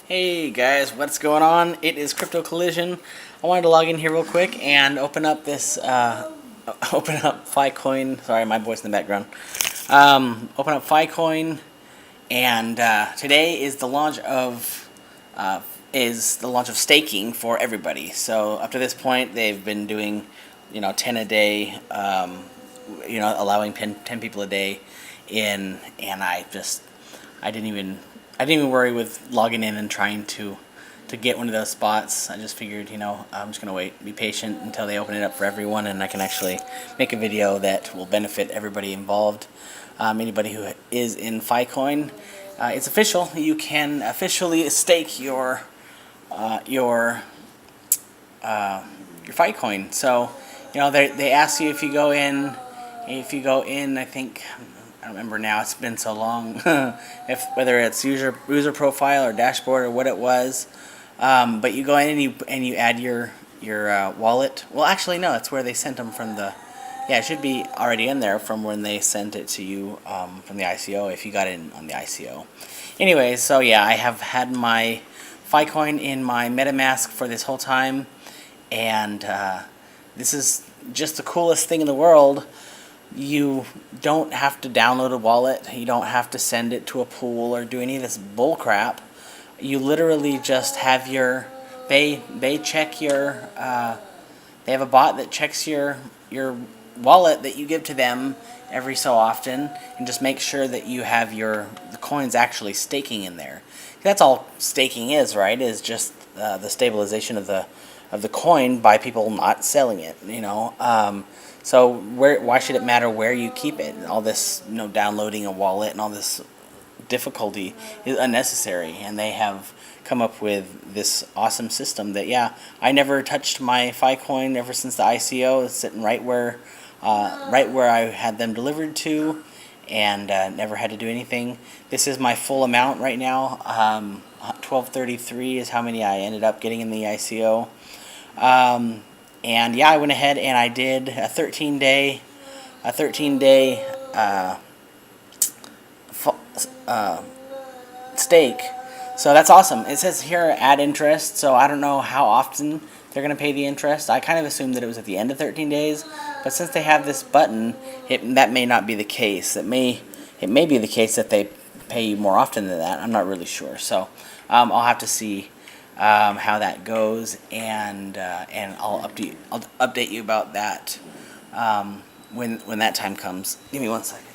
Hey guys, what's going on? It is Crypto Collision. I wanted to log in here real quick and open up this, open up FiCoin. Sorry, my voice in the background. Open up FiCoin, and today is the launch of staking for everybody. So up to this point, they've been doing, 10 a day, allowing 10 people a day in, and I didn't even worry with logging in and trying to get one of those spots. I just figured, I'm just gonna wait, be patient until they open it up for everyone, and I can actually make a video that will benefit everybody involved. Anybody who is in FiCoin, it's official. You can officially stake your FiCoin. So, they ask you if you go in. I think, I don't remember now. It's been so long. Whether it's user profile or dashboard or what it was, but you go in and you add your wallet. Well, actually, no. It's where they sent them from the. Yeah, it should be already in there from when they sent it to you from the ICO. If you got in on the ICO. Anyway, so yeah, I have had my FiCoin in my MetaMask for this whole time, and this is just the coolest thing in the world. You don't have to download a wallet. You don't have to send it to a pool or do any of this bull crap. You literally just have they check your they have a bot that checks your wallet that you give to them every so often, and just make sure that you have the coins actually staking in there. That's all staking is, right? Is just the stabilization of the coin by people not selling it. So why should it matter where you keep it? All this, downloading a wallet and all this difficulty is unnecessary. And they have come up with this awesome system that, yeah, I never touched my FiCoin ever since the ICO. It's sitting right where I had them delivered to, and never had to do anything. This is my full amount right now. 1233 is how many I ended up getting in the ICO. And yeah, I went ahead and I did a 13-day stake. So that's awesome. It says here add interest, so I don't know how often they're going to pay the interest. I kind of assumed that it was at the end of 13 days, but since they have this button, that may not be the case. It may be the case that they pay you more often than that. I'm not really sure. So I'll have to see how that goes, and I'll update you about that when that time comes. Give me 1 second.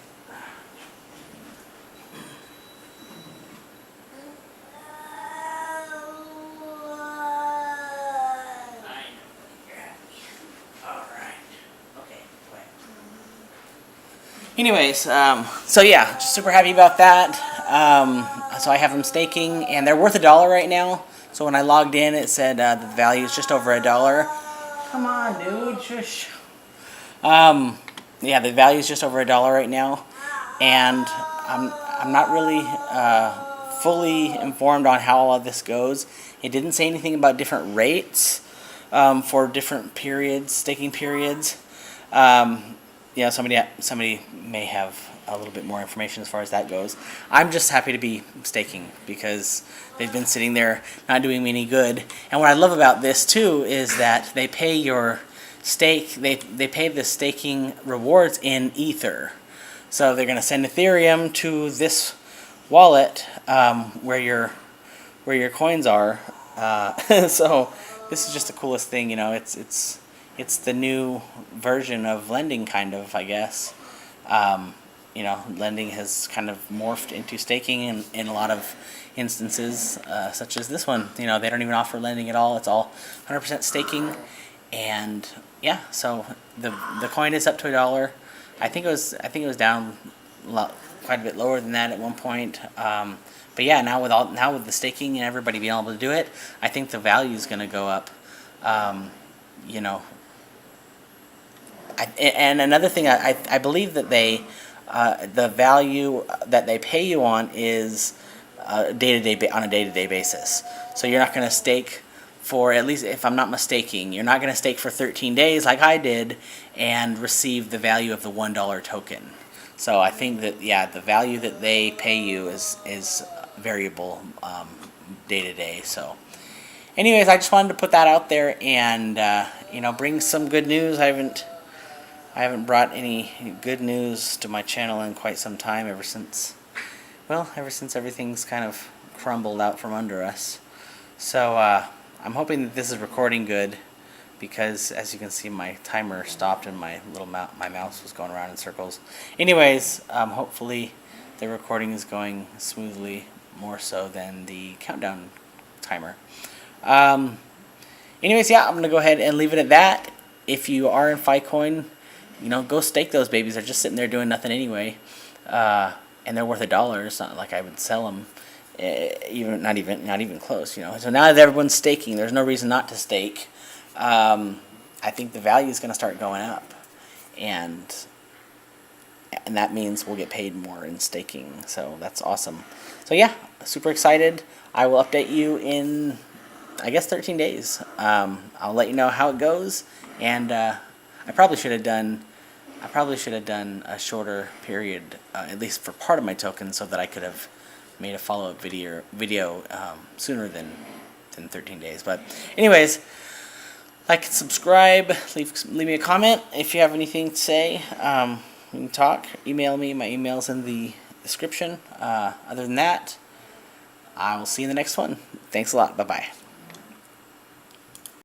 Anyways, so yeah, just super happy about that. So I have them staking, and they're worth $1 right now. So when I logged in, it said the value is just over $1. Come on, dude, shush. Yeah, the value is just over $1 right now, and I'm not really fully informed on how all of this goes. It didn't say anything about different rates for different periods, staking periods. Somebody may have a little bit more information as far as that goes. I'm just happy to be staking because they've been sitting there not doing me any good. And what I love about this too is that they pay your stake. They pay the staking rewards in Ether. So they're going to send Ethereum to this wallet where your coins are. So this is just the coolest thing. It's the new version of lending, kind of, I guess. Lending has kind of morphed into staking in a lot of instances, such as this one. They don't even offer lending at all. It's all 100% staking, and yeah. So the coin is up to $1. I think it was down quite a bit lower than that at one point. But yeah, now with the staking and everybody being able to do it, I think the value is going to go up. And another thing, I believe that the value that they pay you on is on a day-to-day basis. So you're not going to stake for, at least if I'm not mistaken, you're not going to stake for 13 days like I did and receive the value of the $1 token. So I think that, yeah, the value that they pay you is variable day to day. So anyways, I just wanted to put that out there and bring some good news. I haven't brought any good news to my channel in quite some time, ever since everything's kind of crumbled out from under us. So I'm hoping that this is recording good, because as you can see, my timer stopped and my mouse was going around in circles. Anyways, hopefully the recording is going smoothly, more so than the countdown timer. Anyways, yeah, I'm gonna go ahead and leave it at that. If you are in FiCoin, go stake those babies. They're just sitting there doing nothing anyway, and they're worth $1. It's not like I would sell them, not even close. So now that everyone's staking, there's no reason not to stake. I think the value is going to start going up, and that means we'll get paid more in staking. So that's awesome. So yeah, super excited. I will update you in, I guess, 13 days. I'll let you know how it goes, and I probably should have done a shorter period, at least for part of my token, so that I could have made a follow-up video sooner than 13 days. But anyways, like and subscribe, leave me a comment if you have anything to say. We can talk, email me, my email's in the description. Other than that, I will see you in the next one. Thanks a lot, bye-bye.